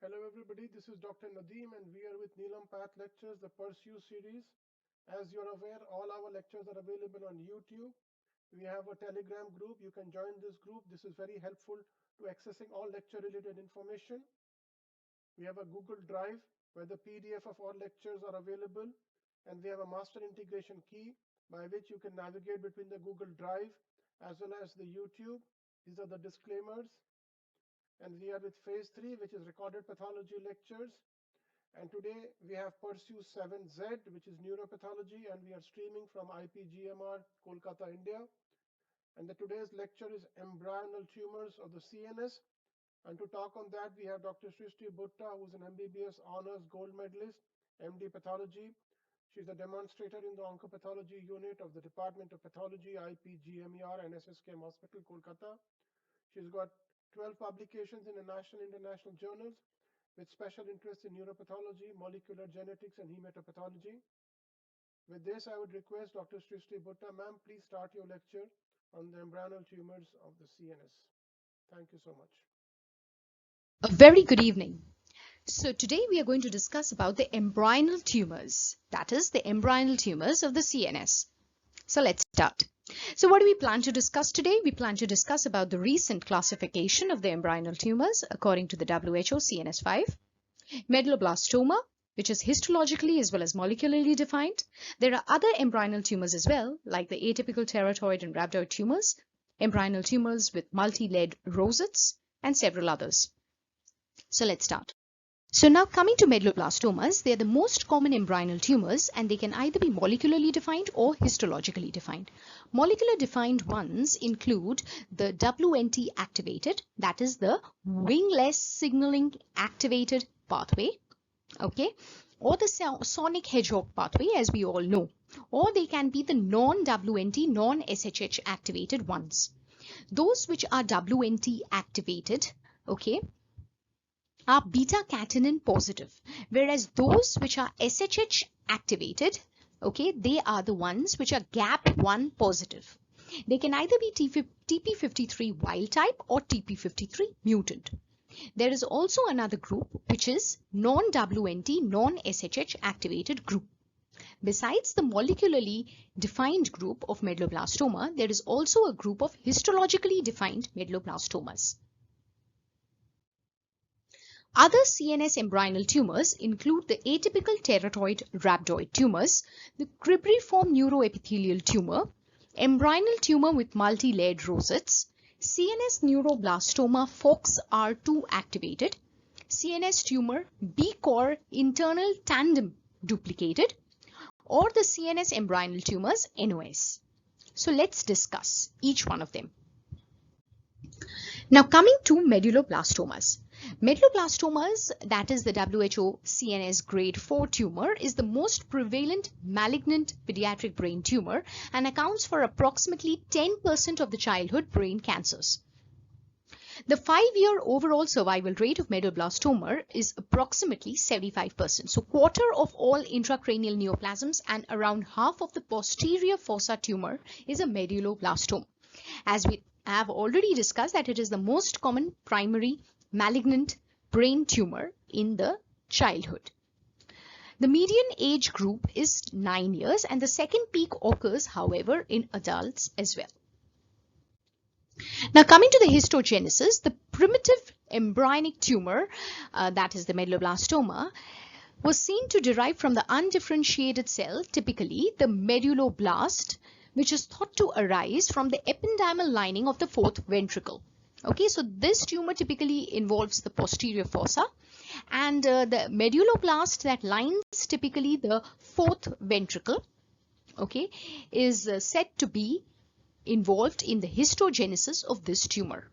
Hello everybody, this is Dr. Nadeem and we are with NEURO-PATH lectures, the Pursue series. As you're aware, all our lectures are available on YouTube. We have a Telegram group. You can join this group. This is very helpful to accessing all lecture related information. We have a Google Drive where the PDF of all lectures are available, and we have a master integration key by which you can navigate between the Google Drive as well as the YouTube. These are the disclaimers. And we are with phase 3, which is recorded pathology lectures. And today we have Pursue 7Z, which is neuropathology, and we are streaming from IPGMER, Kolkata, India. And today's lecture is embryonal tumors of the CNS. And to talk on that, we have Dr. Shristi Butta, who's an MBBS honors gold medalist, MD pathology. She's a demonstrator in the Oncopathology unit of the Department of Pathology, IPGMER, and SSKM Hospital, Kolkata. She's got 12 publications in the national and international journals with special interest in neuropathology, molecular genetics, and hematopathology. With this, I would request Dr. Shristi Butta, ma'am, please start your lecture on the embryonal tumors of the CNS. Thank you so much. A very good evening. So today we are going to discuss about the embryonal tumors, that is the embryonal tumors of the CNS. So let's start. So what do we plan to discuss today? We plan to discuss about the recent classification of the embryonal tumors according to the WHO CNS5, medulloblastoma, which is histologically as well as molecularly defined. There are other embryonal tumors as well, like the atypical teratoid and rhabdoid tumors, embryonal tumors with multi-layered rosettes, and several others. So let's start. So now coming to medulloblastomas, they are the most common embryonal tumors and they can either be molecularly defined or histologically defined. Molecular defined ones include the WNT activated, that is the wingless signaling activated pathway, okay, or the sonic hedgehog pathway as we all know, or they can be the non-WNT, non-SHH activated ones. Those which are WNT activated, okay, are beta-catenin positive, whereas those which are SHH activated, okay, they are the ones which are GAP1 positive. They can either be TP53 wild type or TP53 mutant. There is also another group which is non-WNT, non-SHH activated group. Besides the molecularly defined group of medulloblastoma, there is also a group of histologically defined medulloblastomas. Other CNS embryonal tumors include the atypical teratoid rhabdoid tumors, the cribriform neuroepithelial tumor, embryonal tumor with multi-layered rosettes, CNS neuroblastoma FOXR2 activated, CNS tumor B-core internal tandem duplicated, or the CNS embryonal tumors NOS. So let's discuss each one of them. Now coming to medulloblastomas. Medulloblastomas, that is the WHO CNS grade 4 tumor, is the most prevalent malignant pediatric brain tumor and accounts for approximately 10% of the childhood brain cancers. The 5-year overall survival rate of medulloblastoma is approximately 75%. So quarter of all intracranial neoplasms and around half of the posterior fossa tumor is a medulloblastoma. As we have already discussed that it is the most common primary malignant brain tumor in the childhood. The median age group is 9 years and the second peak occurs, however, in adults as well. Now coming to the histogenesis, the primitive embryonic tumor, that is the medulloblastoma, was seen to derive from the undifferentiated cell, typically the medulloblast, which is thought to arise from the ependymal lining of the fourth ventricle. Okay, so this tumor typically involves the posterior fossa and the medulloblast that lines typically the fourth ventricle, okay, is said to be involved in the histogenesis of this tumor.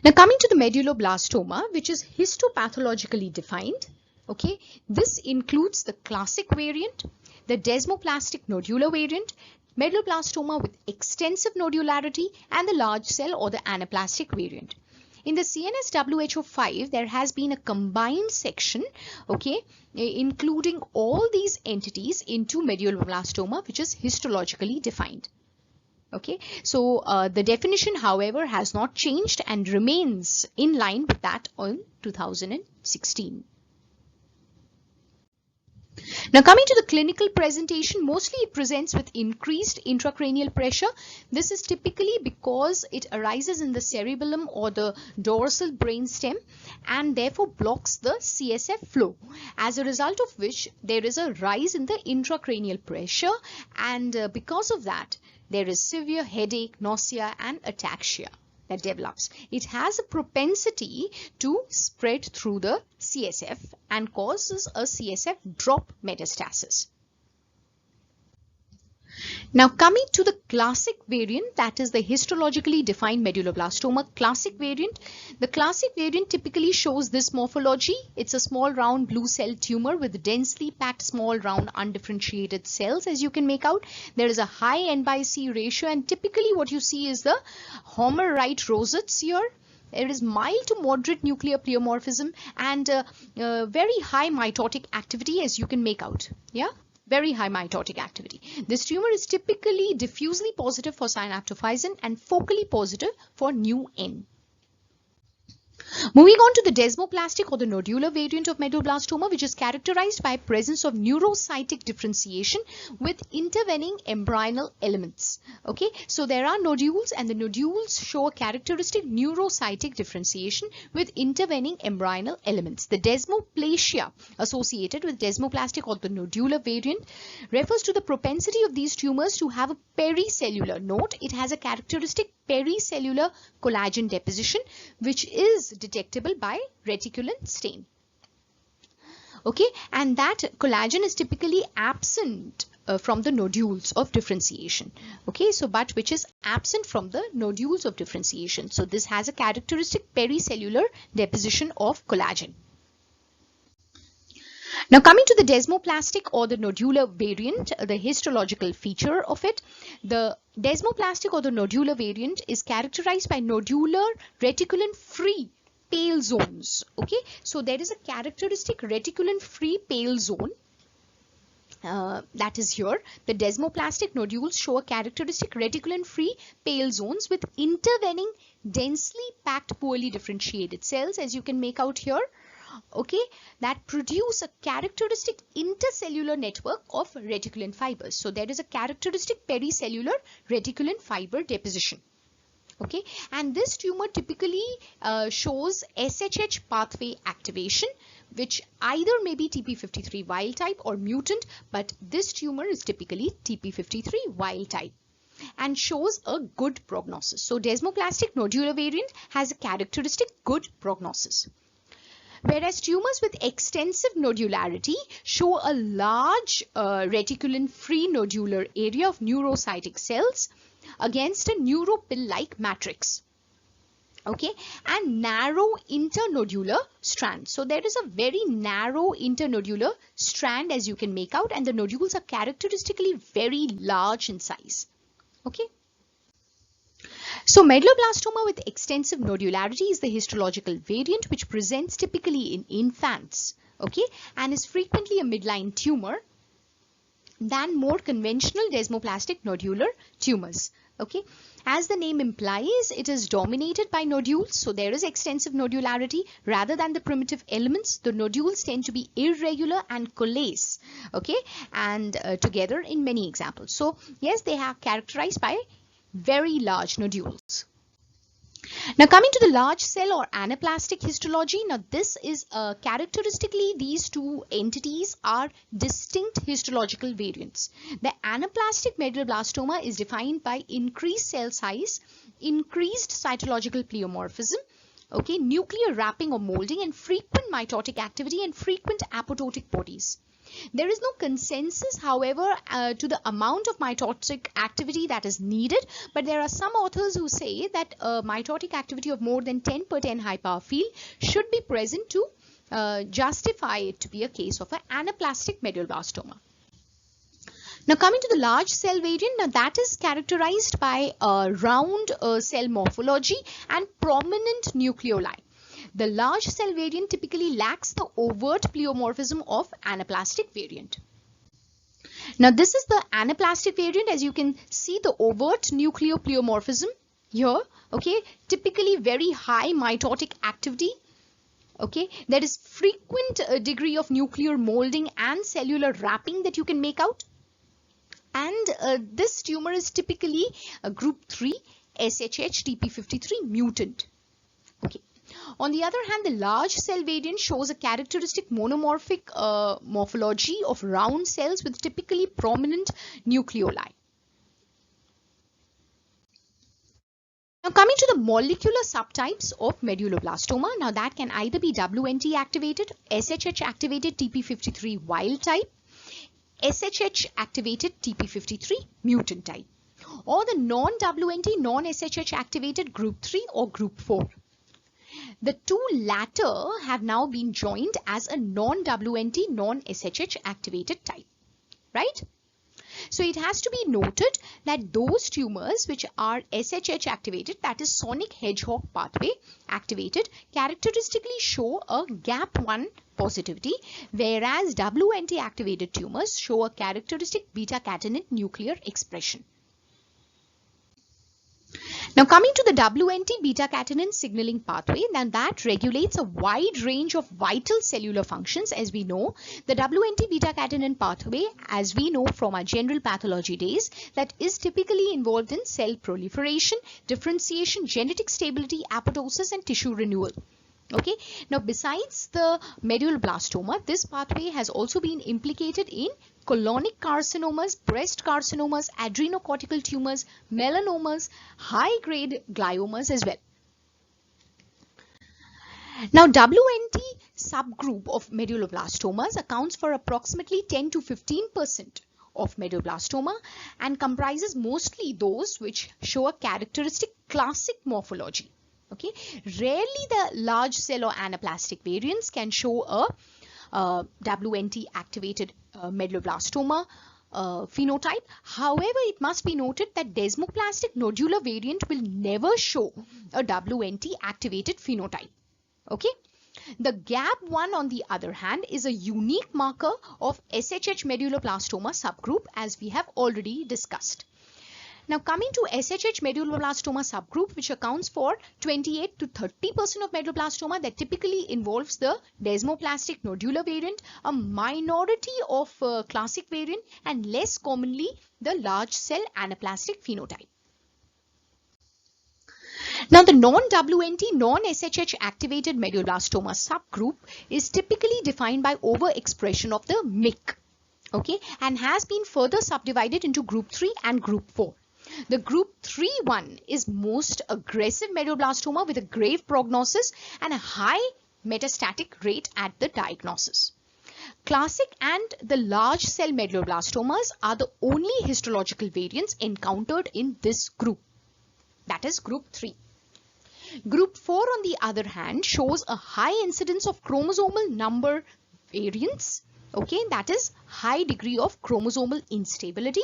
Now coming to the medulloblastoma, which is histopathologically defined, okay, this includes the classic variant, the desmoplastic nodular variant, medulloblastoma with extensive nodularity, and the large cell or the anaplastic variant. In the CNS WHO5, there has been a combined section, okay, including all these entities into medulloblastoma, which is histologically defined. Okay, so the definition, however, has not changed and remains in line with that on 2016. Now, coming to the clinical presentation, mostly it presents with increased intracranial pressure. This is typically because it arises in the cerebellum or the dorsal brainstem and therefore blocks the CSF flow, as a result of which there is a rise in the intracranial pressure, and because of that there is severe headache, nausea and ataxia that develops. It has a propensity to spread through the CSF and causes a CSF drop metastasis. Now, coming to the classic variant, that is the histologically defined medulloblastoma classic variant. The classic variant typically shows this morphology. It's a small round blue cell tumor with densely packed small round undifferentiated cells, as you can make out. There is a high N by C ratio, and typically what you see is the Homer-right rosettes here. There is mild to moderate nuclear pleomorphism and very high mitotic activity, as you can make out. Yeah, very high mitotic activity. This tumor is typically diffusely positive for synaptophysin and focally positive for NEU-N. Moving on to the desmoplastic or the nodular variant of medulloblastoma, which is characterized by presence of neurocytic differentiation with intervening embryonal elements. Okay, so there are nodules, and the nodules show a characteristic neurocytic differentiation with intervening embryonal elements. The desmoplasia associated with desmoplastic or the nodular variant refers to the propensity of these tumors to have a pericellular. Note, it has a characteristic pericellular collagen deposition, which is detectable by reticulin stain. Okay, and that collagen is typically absent from the nodules of differentiation. Okay, so but which is absent from the nodules of differentiation. So this has a characteristic pericellular deposition of collagen. Now, coming to the desmoplastic or the nodular variant, the histological feature of it, the desmoplastic or the nodular variant is characterized by nodular reticulin-free pale zones. Okay, so there is a characteristic reticulin-free pale zone. That is here. The desmoplastic nodules show a characteristic reticulin-free pale zones with intervening densely packed poorly differentiated cells, as you can make out here. Okay, that produce a characteristic intercellular network of reticulin fibers. So there is a characteristic pericellular reticulin fiber deposition. Okay, and this tumor typically shows SHH pathway activation, which either may be TP53 wild type or mutant, but this tumor is typically TP53 wild type and shows a good prognosis. So desmoplastic nodular variant has a characteristic good prognosis. Whereas tumors with extensive nodularity show a large reticulin-free nodular area of neurocytic cells against a neuropil-like matrix. Okay, and narrow internodular strand. So there is a very narrow internodular strand, as you can make out, and the nodules are characteristically very large in size. Okay. So medulloblastoma with extensive nodularity is the histological variant, which presents typically in infants, okay, and is frequently a midline tumor than more conventional desmoplastic nodular tumors. Okay, as the name implies, it is dominated by nodules, so there is extensive nodularity rather than the primitive elements. The nodules tend to be irregular and coalesce, okay, and together in many examples. So yes, they are characterized by very large nodules. Now coming to the large cell or anaplastic histology, now this is characteristically these two entities are distinct histological variants. The anaplastic medulloblastoma is defined by increased cell size, increased cytological pleomorphism, okay, nuclear wrapping or molding, and frequent mitotic activity and frequent apoptotic bodies. There is no consensus, however, to the amount of mitotic activity that is needed, but there are some authors who say that mitotic activity of more than 10 per 10 high power field should be present to justify it to be a case of an anaplastic medulloblastoma. Now coming to the large cell variant, now that is characterized by round cell morphology and prominent nucleoli. The large cell variant typically lacks the overt pleomorphism of anaplastic variant. Now this is the anaplastic variant. As you can see, the overt nuclear pleomorphism here, okay, typically very high mitotic activity. Okay, there is frequent degree of nuclear molding and cellular wrapping that you can make out. And this tumor is typically a group 3 SHH TP53 mutant. Okay. On the other hand, the large cell variant shows a characteristic monomorphic morphology of round cells with typically prominent nucleoli. Now coming to the molecular subtypes of medulloblastoma, now that can either be WNT activated, SHH activated TP53 wild type, SHH activated TP53 mutant type, or the non-WNT, non-SHH activated group 3 or group 4. The two latter have now been joined as a non-WNT, non-SHH activated type, right? So it has to be noted that those tumors which are SHH activated, that is sonic hedgehog pathway activated, characteristically show a GAP1 positivity, whereas WNT activated tumors show a characteristic beta-catenin nuclear expression. Now coming to the WNT beta-catenin signaling pathway, now that regulates a wide range of vital cellular functions. As we know, the WNT beta-catenin pathway, as we know from our general pathology days, that is typically involved in cell proliferation, differentiation, genetic stability, apoptosis and tissue renewal. Okay, now besides the medulloblastoma, this pathway has also been implicated in colonic carcinomas, breast carcinomas, adrenocortical tumors, melanomas, high-grade gliomas as well. Now WNT subgroup of medulloblastomas accounts for approximately 10 to 15% of medulloblastoma and comprises mostly those which show a characteristic classic morphology. Okay, rarely the large cell or anaplastic variants can show a WNT activated medulloblastoma phenotype. However, it must be noted that desmoplastic nodular variant will never show a WNT activated phenotype. Okay, the GAP1 on the other hand is a unique marker of SHH medulloblastoma subgroup, as we have already discussed. Now coming to SHH medulloblastoma subgroup, which accounts for 28 to 30% of medulloblastoma, that typically involves the desmoplastic nodular variant, a minority of classic variant, and less commonly the large cell anaplastic phenotype. Now the non-WNT, non-SHH activated medulloblastoma subgroup is typically defined by overexpression of the MIK, okay, and has been further subdivided into group 3 and group 4. The group 3 one is most aggressive medulloblastoma with a grave prognosis and a high metastatic rate at the diagnosis. Classic and the large cell medulloblastomas are the only histological variants encountered in this group, that is group 3. Group 4 on the other hand shows a high incidence of chromosomal number variants, okay, that is high degree of chromosomal instability.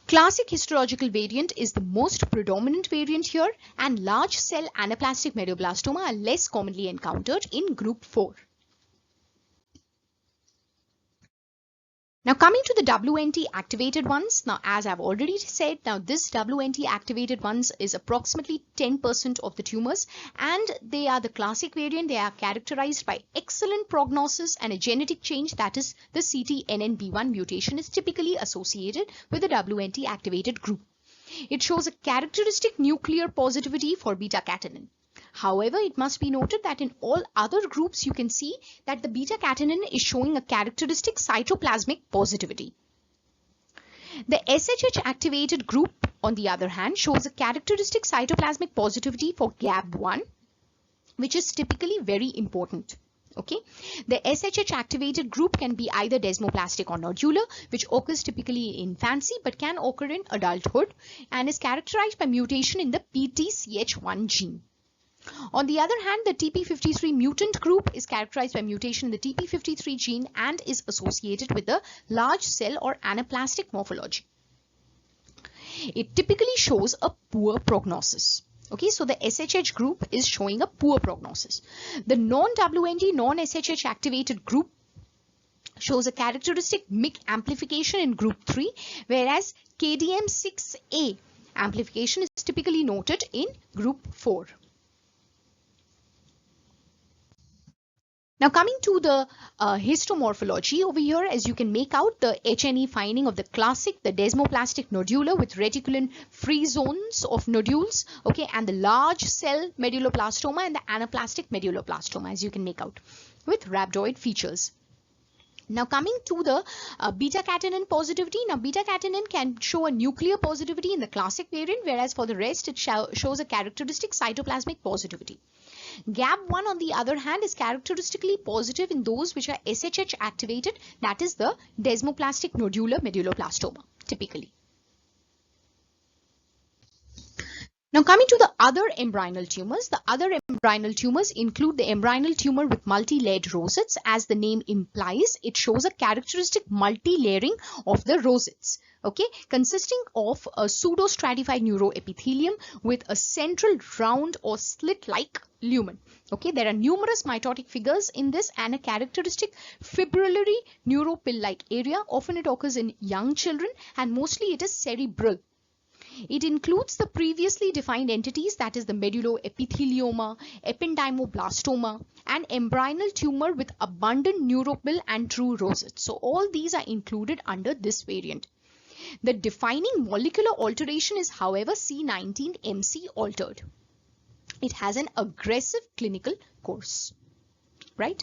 Classic histological variant is the most predominant variant here, and large cell anaplastic medulloblastoma are less commonly encountered in group 4. Now coming to the WNT activated ones, now as I've already said, now this WNT activated ones is approximately 10% of the tumors, and they are the classic variant. They are characterized by excellent prognosis and a genetic change, that is the CTNNB1 mutation is typically associated with the WNT activated group. It shows a characteristic nuclear positivity for beta-catenin. However, it must be noted that in all other groups, you can see that the beta-catenin is showing a characteristic cytoplasmic positivity. The SHH activated group, on the other hand, shows a characteristic cytoplasmic positivity for GAP1, which is typically very important. Okay, the SHH activated group can be either desmoplastic or nodular, which occurs typically in infancy but can occur in adulthood and is characterized by mutation in the PTCH1 gene. On the other hand, the TP53 mutant group is characterized by mutation in the TP53 gene and is associated with the large cell or anaplastic morphology. It typically shows a poor prognosis. Okay, so the SHH group is showing a poor prognosis. The non-WNT, non-SHH activated group shows a characteristic MIK amplification in group 3, whereas KDM6A amplification is typically noted in group 4. Now coming to the histomorphology over here, as you can make out the H&E finding of the classic, the desmoplastic nodular with reticulin free zones of nodules, okay, and the large cell medulloblastoma and the anaplastic medulloblastoma, as you can make out, with rhabdoid features. Now coming to the beta-catenin positivity. Now beta-catenin can show a nuclear positivity in the classic variant, whereas for the rest it shows a characteristic cytoplasmic positivity. GAB1 on the other hand is characteristically positive in those which are SHH activated, that is the desmoplastic nodular medulloblastoma typically. Now coming to the other embryonal tumors, the other embryonal tumors include the embryonal tumor with multi-layered rosettes. As the name implies, it shows a characteristic multi-layering of the rosettes, okay, consisting of a pseudo-stratified neuroepithelium with a central round or slit-like lumen. Okay, there are numerous mitotic figures in this and a characteristic fibrillary neuropill-like area. Often it occurs in young children and mostly it is cerebral. It includes the previously defined entities, that is the medulloepithelioma, ependymoblastoma, and embryonal tumor with abundant neuropill and true rosettes. So all these are included under this variant. The defining molecular alteration is, however, C19MC altered. It has an aggressive clinical course, right?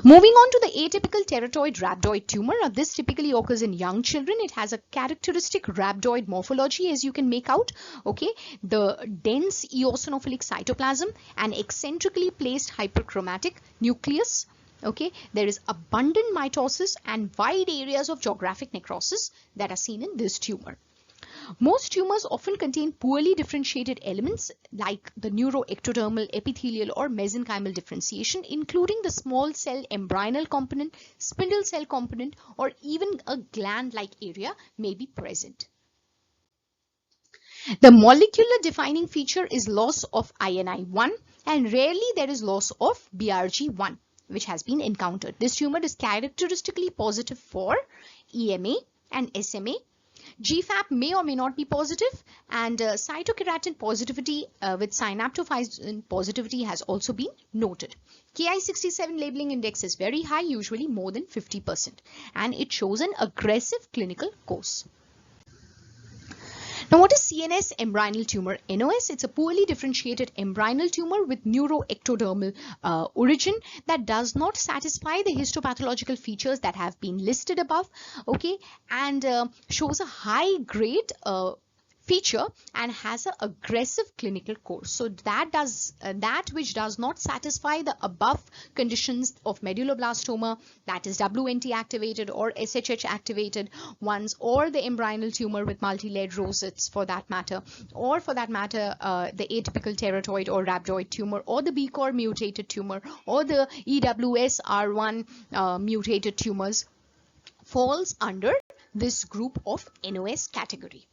Moving on to the atypical teratoid rhabdoid tumor. Now, this typically occurs in young children. It has a characteristic rhabdoid morphology, as you can make out. Okay, the dense eosinophilic cytoplasm and eccentrically placed hyperchromatic nucleus. Okay, there is abundant mitosis and wide areas of geographic necrosis that are seen in this tumor. Most tumors often contain poorly differentiated elements like the neuroectodermal, epithelial or mesenchymal differentiation, including the small cell embryonal component, spindle cell component, or even a gland-like area may be present. The molecular defining feature is loss of INI1 and rarely there is loss of BRG1, which has been encountered. This tumor is characteristically positive for EMA and SMA. GFAP may or may not be positive, and cytokeratin positivity with synaptophysin positivity has also been noted. Ki67 labeling index is very high, usually more than 50%, and it shows an aggressive clinical course. Now, what is CNS embryonal tumor? NOS, it's a poorly differentiated embryonal tumor with neuroectodermal origin that does not satisfy the histopathological features that have been listed above, okay, and shows a high grade feature and has an aggressive clinical course. So that which does not satisfy the above conditions of medulloblastoma, that is WNT activated or SHH activated ones, or the embryonal tumor with multi-layered rosettes for that matter, or for that matter the atypical teratoid or rhabdoid tumor, or the BCOR mutated tumor, or the EWS-R1 mutated tumors, falls under this group of NOS category.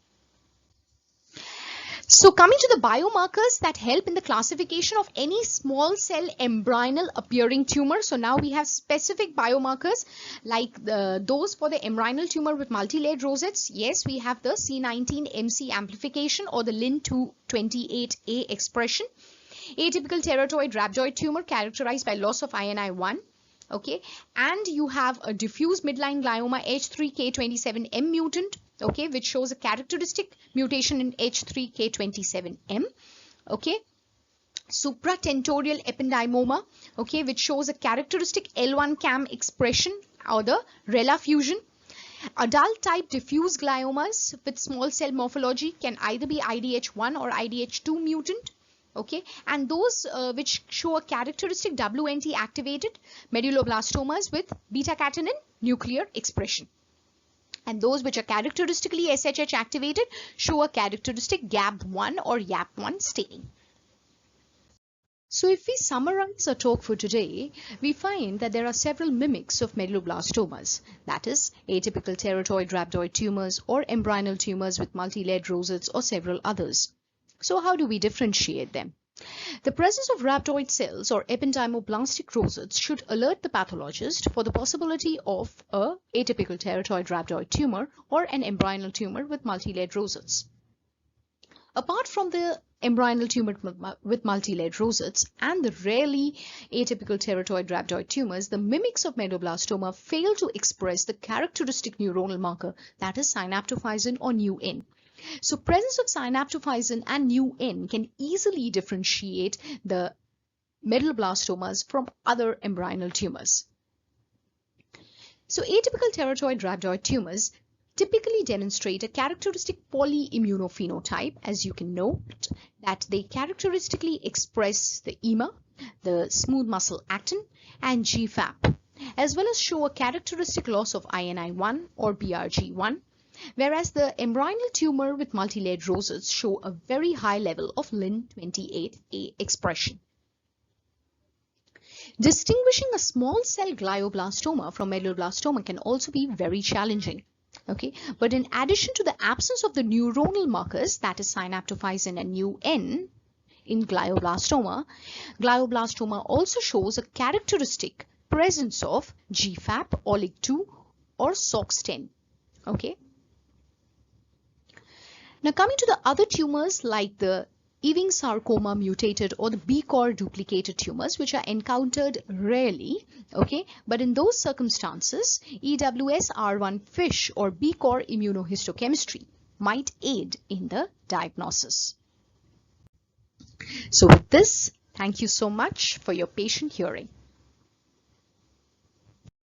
So coming to the biomarkers that help in the classification of any small cell embryonal appearing tumor. So now we have specific biomarkers like those for the embryonal tumor with multi-layered rosettes. Yes, we have the C19MC amplification or the Lin228A expression. Atypical teratoid rhabdoid tumor characterized by loss of INI1. Okay, and you have a diffuse midline glioma H3K27M mutant, okay, which shows a characteristic mutation in H3K27M, okay, supratentorial ependymoma, okay, which shows a characteristic L1-CAM expression or the RELA fusion. Adult type diffuse gliomas with small cell morphology can either be IDH1 or IDH2 mutant. Okay, and those which show a characteristic WNT activated medulloblastomas with beta-catenin nuclear expression, and those which are characteristically SHH activated show a characteristic GAB1 or YAP1 staining. So if we summarize our talk for today, we find that there are several mimics of medulloblastomas, that is atypical teratoid rhabdoid tumors or embryonal tumors with multi-layered rosettes or several others. So how do we differentiate them? The presence of rhabdoid cells or ependymoblastic rosettes should alert the pathologist for the possibility of a atypical teratoid rhabdoid tumor or an embryonal tumor with multi-layered rosettes. Apart from the embryonal tumor with multi-layered rosettes and the rarely atypical teratoid rhabdoid tumors, the mimics of medulloblastoma fail to express the characteristic neuronal marker, that is synaptophysin or NEU-N. So presence of synaptophysin and NEU-N can easily differentiate the medulloblastomas from other embryonal tumors. So atypical teratoid rhabdoid tumors typically demonstrate a characteristic polyimmunophenotype, as you can note that they characteristically express the EMER, the smooth muscle actin, and GFAP, as well as show a characteristic loss of INI1 or BRG1, whereas the embryonal tumor with multi-layered rosettes show a very high level of Lin28A expression. Distinguishing a small cell glioblastoma from medulloblastoma can also be very challenging. Okay, but in addition to the absence of the neuronal markers, that is synaptophysin and NEU-N in glioblastoma, glioblastoma also shows a characteristic presence of GFAP, OLIG2 or SOX10. Okay. Now coming to the other tumors like the Ewing sarcoma mutated or the B-core duplicated tumors, which are encountered rarely, okay, but in those circumstances, EWS-R1 FISH or B-core immunohistochemistry might aid in the diagnosis. So with this, thank you so much for your patient hearing.